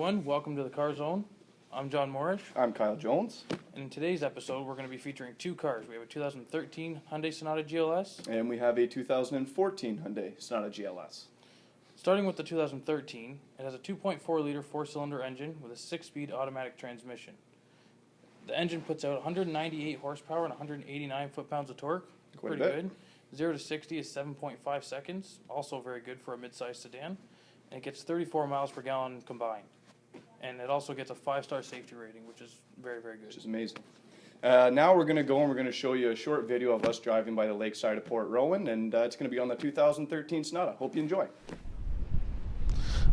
everyone, welcome to the Carzone. I'm John Morrish. I'm Kyle Jones. And in today's episode, we're going to be featuring two cars. We have a 2013 Hyundai Sonata GLS. And we have a 2014 Hyundai Sonata GLS. Starting with the 2013, it has a 2.4-liter four-cylinder engine with a 6-speed automatic transmission. The engine puts out 198 horsepower and 189 foot-pounds of torque. Quite Pretty a bit. good. 0 to 60 is 7.5 seconds. Also very good for a mid-sized sedan. And it gets 34 miles per gallon combined. And it also gets a 5-star safety rating, which is very, very good. Which is amazing. Now we're going to go and we're going to show you a short video of us driving by the lakeside of Port Rowan, and it's going to be on the 2013 Sonata. Hope you enjoy.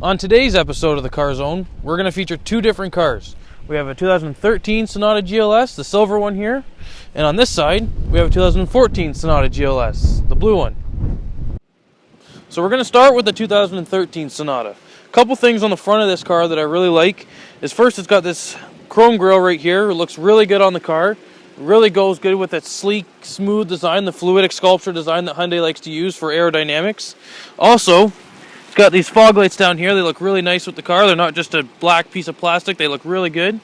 On today's episode of the Carzone, we're going to feature two different cars. We have a 2013 Sonata GLS, the silver one here, and on this side, we have a 2014 Sonata GLS, the blue one. So we're going to start with the 2013 Sonata. A couple things on the front of this car that I really like is first it's got this chrome grille right here. It looks really good on the car. It really goes good with its sleek, smooth design, the fluidic sculpture design that Hyundai likes to use for aerodynamics. Also, it's got these fog lights down here. They look really nice with the car. They're not just a black piece of plastic. They look really good.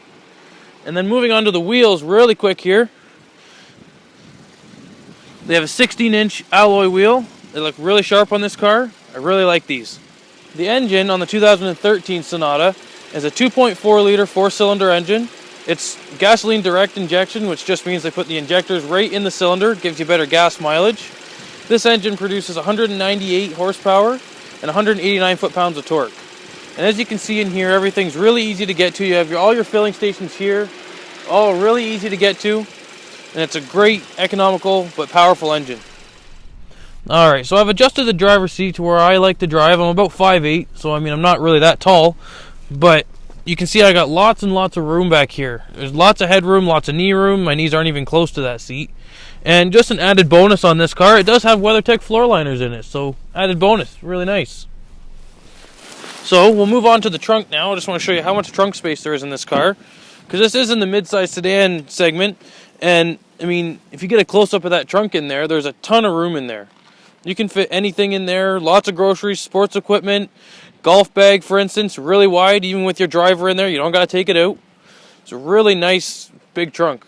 And then moving on to the wheels really quick here. They have a 16-inch alloy wheel. They look really sharp on this car. I really like these. The engine on the 2013 Sonata is a 2.4-liter four-cylinder engine. It's gasoline direct injection, which just means they put the injectors right in the cylinder. Gives you better gas mileage. This engine produces 198 horsepower and 189 foot-pounds of torque. And as you can see in here, everything's really easy to get to. You have all your filling stations here, all really easy to get to. And it's a great, economical, but powerful engine. Alright, so I've adjusted the driver's seat to where I like to drive. I'm about 5'8", so I mean I'm not really that tall, but you can see I got lots and lots of room back here. There's lots of headroom, lots of knee room. My knees aren't even close to that seat. And just an added bonus on this car, it does have WeatherTech floor liners in it, so added bonus, really nice. So we'll move on to the trunk now. I just want to show you how much trunk space there is in this car, because this is in the mid-size sedan segment, and I mean if you get a close-up of that trunk in there, there's a ton of room in there. You can fit anything in there, lots of groceries, sports equipment, golf bag, for instance, really wide, even with your driver in there. You don't got to take it out. It's a really nice, big trunk.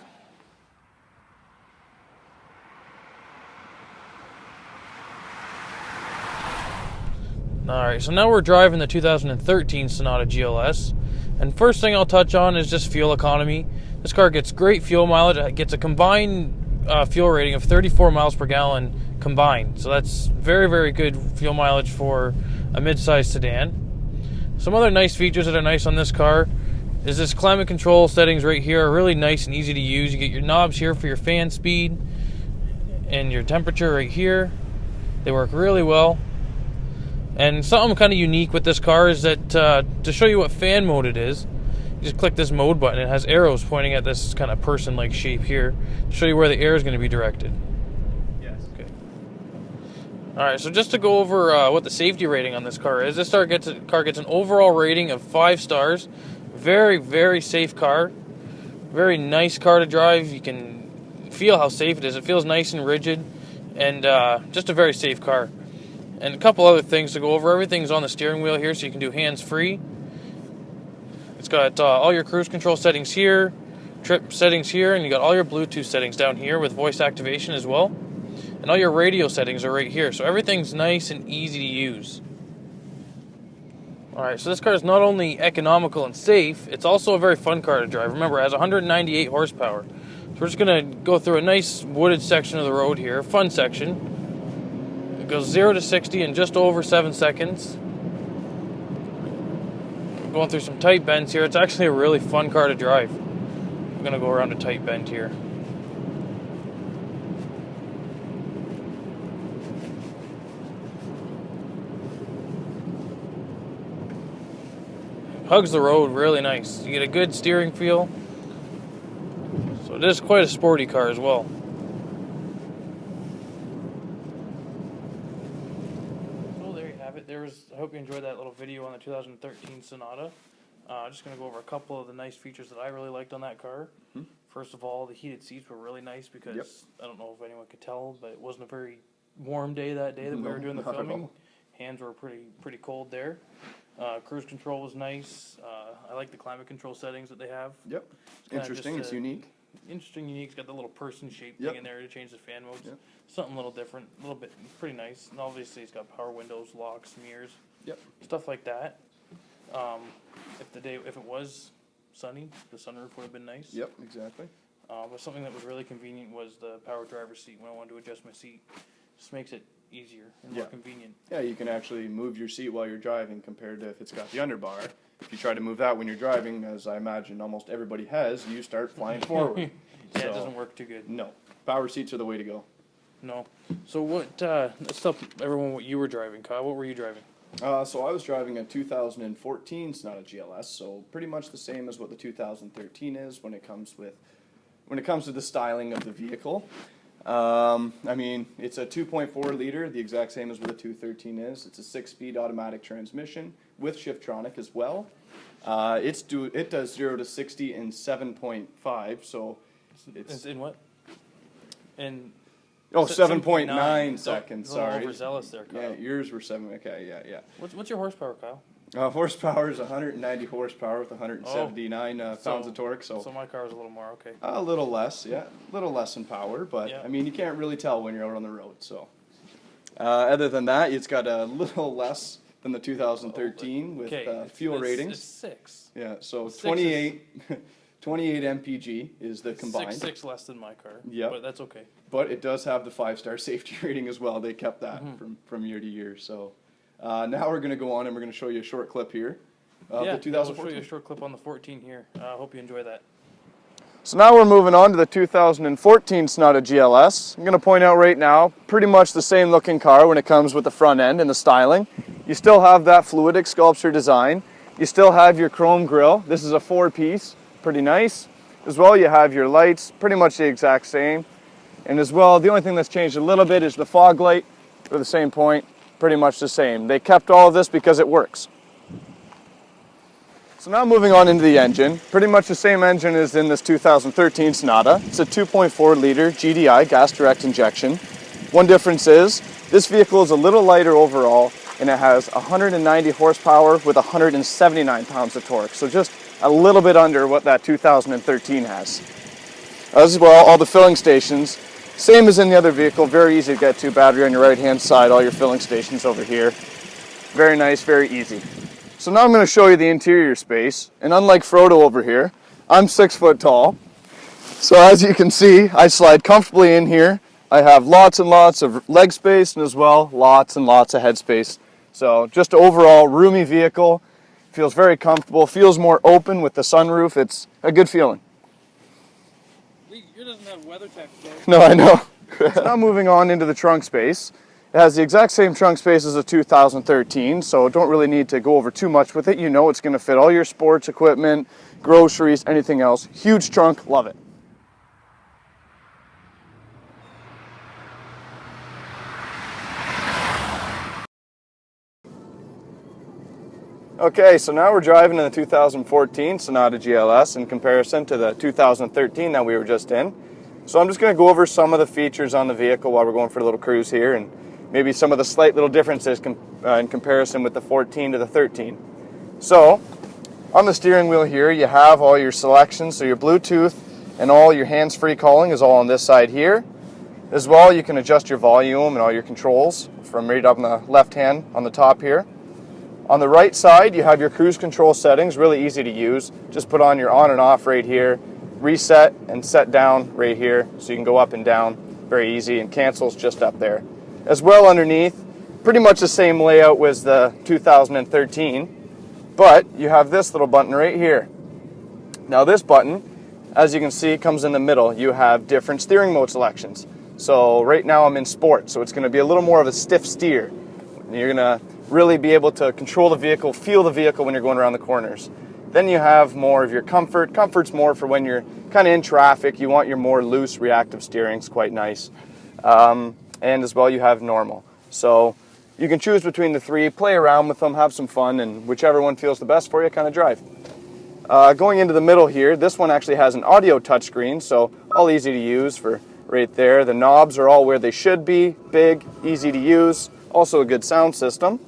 Alright, so now we're driving the 2013 Sonata GLS. And first thing I'll touch on is just fuel economy. This car gets great fuel mileage. It gets a combined fuel rating of 34 miles per gallon combined. So that's very, very good fuel mileage for a mid-sized sedan. Some other nice features that are nice on this car is this climate control settings right here are really nice and easy to use. You get your knobs here for your fan speed and your temperature right here. They work really well. And something kind of unique with this car is that to show you what fan mode it is, you just click this mode button. It has arrows pointing at this kind of person-like shape here to show you where the air is going to be directed. Yes. Okay. Alright, so just to go over what the safety rating on this car is, this car gets an overall rating of 5 stars. Very, very safe car. Very nice car to drive. You can feel how safe it is. It feels nice and rigid, and just a very safe car. And a couple other things to go over. Everything's on the steering wheel here, so you can do hands-free. It's got all your cruise control settings here, trip settings here, and you got all your Bluetooth settings down here with voice activation as well. And all your radio settings are right here, so everything's nice and easy to use. Alright, so this car is not only economical and safe, it's also a very fun car to drive. Remember, it has 198 horsepower. So we're just going to go through a nice wooded section of the road here, fun section. It goes 0 to 60 in just over 7 seconds. Going through some tight bends here. It's actually a really fun car to drive. I'm going to go around a tight bend here. Hugs the road really nice. You get a good steering feel. So it is quite a sporty car as well. I hope you enjoyed that little video on the 2013 Sonata. Just going to go over a couple of the nice features that I really liked on that car. Mm-hmm. First of all, the heated seats were really nice because Yep. I don't know if anyone could tell, but it wasn't a very warm day that day that we were doing the filming. Hands were pretty cold there. Cruise control was nice. I like the climate control settings that they have. Yep. Interesting. It's unique. Interesting, unique. It's got the little person shaped Yep. thing in there to change the fan modes. Yep. Something a little different, a little bit pretty nice. And obviously, it's got power windows, locks, mirrors, Yep. stuff like that. If it was sunny, the sunroof would have been nice. Yep. Exactly. But something that was really convenient was the power driver's seat. When I wanted to adjust my seat, just makes it easier and more convenient. Yeah, you can actually move your seat while you're driving compared to if it's got the underbar. If you try to move that when you're driving, as I imagine almost everybody has, you start flying forward. Yeah, it doesn't work too good. No, power seats are the way to go. No. So what? Let's tell everyone what you were driving, Kyle. What were you driving? So I was driving a 2014 Sonata GLS, so pretty much the same as what the 2013 is when it comes to the styling of the vehicle. I mean, it's a 2.4 liter, the exact same as what the 213 is. It's a 6-speed automatic transmission with Shiftronic as well. It does 0 to 60 in 7.5, so It's in what? In 7.9 seconds. A little Sorry. overzealous there, Kyle. Yeah, yours were 7. Okay, yeah. What's your horsepower, Kyle? Horsepower is 190 horsepower with 179 pounds of torque. So my car was a little more, okay. a little less, yeah, a little less in power, but Yeah. I mean you can't really tell when you're out on the road. So other than that, it's got a little less than the 2013 with fuel ratings. It's 6. Yeah, so Six 28 mpg is the combined. 6 less than my car. Yep. But that's okay. But it does have the 5-star safety rating as well. They kept that from year to year. So now we're going to go on and we're going to show you a short clip here of the 2014. I'll show you a short clip on the 14 here. I hope you enjoy that. So now we're moving on to the 2014 Sonata GLS. I'm going to point out right now, pretty much the same looking car when it comes with the front end and the styling. You still have that fluidic sculpture design. You still have your chrome grille. This is a 4-piece, pretty nice. As well, you have your lights, pretty much the exact same. And as well, the only thing that's changed a little bit is the fog light, for the same point, pretty much the same. They kept all of this because it works. So now moving on into the engine, pretty much the same engine as in this 2013 Sonata. It's a 2.4 liter GDI gas direct injection. One difference is this vehicle is a little lighter overall and it has 190 horsepower with 179 pounds of torque. So just a little bit under what that 2013 has. As well, all the filling stations, same as in the other vehicle, very easy to get to. Battery on your right hand side, all your filling stations over here. Very nice, very easy. So now I'm going to show you the interior space, and unlike Frodo over here, I'm 6 foot tall. So as you can see, I slide comfortably in here. I have lots and lots of leg space, and as well, lots and lots of head space. So just overall roomy vehicle, feels very comfortable, feels more open with the sunroof. It's a good feeling. Yours doesn't have WeatherTech, No, I know. So now moving on into the trunk space. It has the exact same trunk space as a 2013, so don't really need to go over too much with it. You know it's going to fit all your sports equipment, groceries, anything else. Huge trunk, love it. Okay, so now we're driving in the 2014 Sonata GLS in comparison to the 2013 that we were just in. So I'm just going to go over some of the features on the vehicle while we're going for a little cruise here, and maybe some of the slight little differences in comparison with the 14 to the 13. So on the steering wheel here, you have all your selections, so your Bluetooth and all your hands-free calling is all on this side here. As well, you can adjust your volume and all your controls from right up on the left hand on the top here. On the right side, you have your cruise control settings, really easy to use. Just put on your on and off right here, reset and set down right here, so you can go up and down, very easy, and cancels just up there. As well underneath, pretty much the same layout as the 2013, but you have this little button right here. Now this button, as you can see, comes in the middle. You have different steering mode selections. So right now I'm in sport, so it's going to be a little more of a stiff steer. You're going to really be able to control the vehicle, feel the vehicle when you're going around the corners. Then you have more of your comfort. Comfort's more for when you're kind of in traffic. You want your more loose reactive steering. It's quite nice. And as well you have normal. So you can choose between the three, play around with them, have some fun, and whichever one feels the best for you, kind of drive. Going into the middle here, this one actually has an audio touchscreen, so all easy to use for right there. The knobs are all where they should be, big, easy to use, also a good sound system.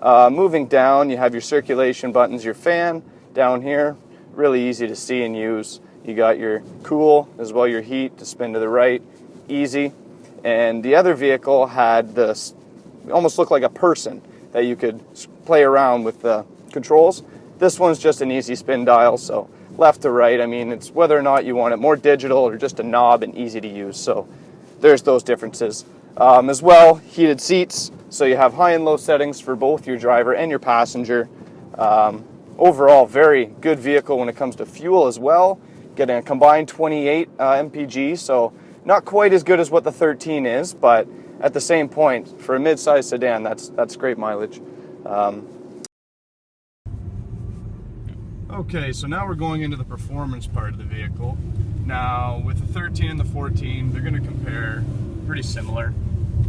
Moving down, you have your circulation buttons, your fan down here, really easy to see and use. You got your cool as well, your heat to spin to the right, easy. And the other vehicle had this, almost looked like a person that you could play around with the controls. This one's just an easy spin dial, so left to right. I mean, it's whether or not you want it more digital or just a knob and easy to use. So there's those differences. As well, heated seats, so you have high and low settings for both your driver and your passenger. Overall, very good vehicle when it comes to fuel as well. Getting a combined 28 mpg, so not quite as good as what the 13 is, but at the same point, for a mid-size sedan, that's great mileage. Okay, so now we're going into the performance part of the vehicle. Now, with the 13 and the 14, they're going to compare pretty similar.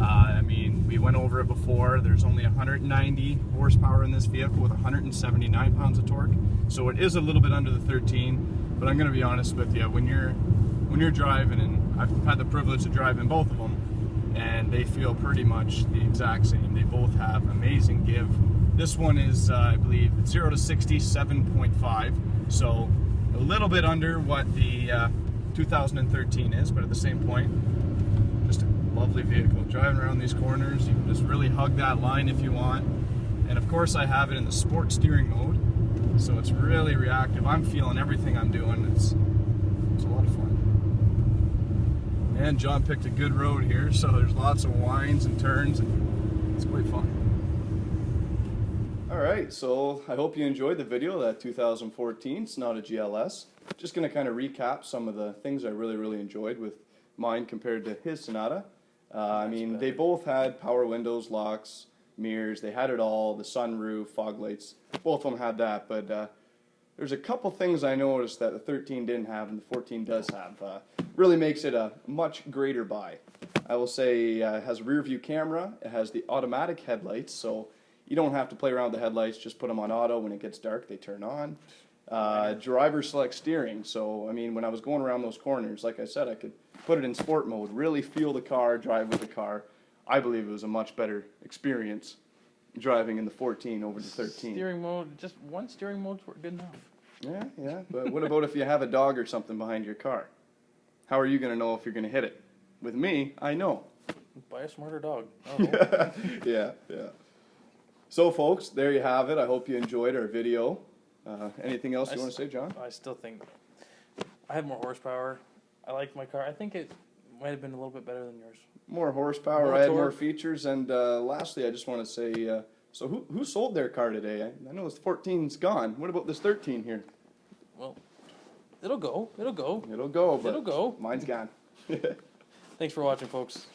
I mean, we went over it before. There's only 190 horsepower in this vehicle with 179 pounds of torque, so it is a little bit under the 13. But I'm going to be honest with you, when you're driving, and I've had the privilege of driving both of them, and they feel pretty much the exact same. They both have amazing give. This one is, I believe, 0 to 60, 7.5, so a little bit under what the 2013 is, but at the same point, just a lovely vehicle. Driving around these corners, you can just really hug that line if you want. And of course, I have it in the sport steering mode, so it's really reactive. I'm feeling everything I'm doing. It's a lot of fun. And John picked a good road here, so there's lots of winds and turns, and it's quite fun. Alright, so I hope you enjoyed the video of that 2014 Sonata GLS. Just going to kind of recap some of the things I really enjoyed with mine compared to his Sonata. I mean, they both had power windows, locks, mirrors, they had it all, the sunroof, fog lights, both of them had that, but there's a couple things I noticed that the 13 didn't have and the 14 does have. Really makes it a much greater buy. I will say it has a rear view camera, it has the automatic headlights, so you don't have to play around with the headlights, just put them on auto. When it gets dark, they turn on. Driver select steering, so I mean, when I was going around those corners, like I said, I could put it in sport mode, really feel the car, drive with the car. I believe it was a much better experience driving in the 14 over the 13. Steering mode, just one steering mode's good enough. Yeah, but what about if you have a dog or something behind your car? How are you going to know if you're going to hit it? With me, I know. Buy a smarter dog. Yeah. So folks, there you have it. I hope you enjoyed our video. Anything else you want to say, John? I still think I have more horsepower. I liked my car. I think it might have been a little bit better than yours. More horsepower, More I had torque. more features, and lastly, I just want to say, so who sold their car today? I know this 14's gone. What about this 13 here? Well, it'll go. It'll go. It'll go, but It'll go. mine's gone. Thanks for watching, folks.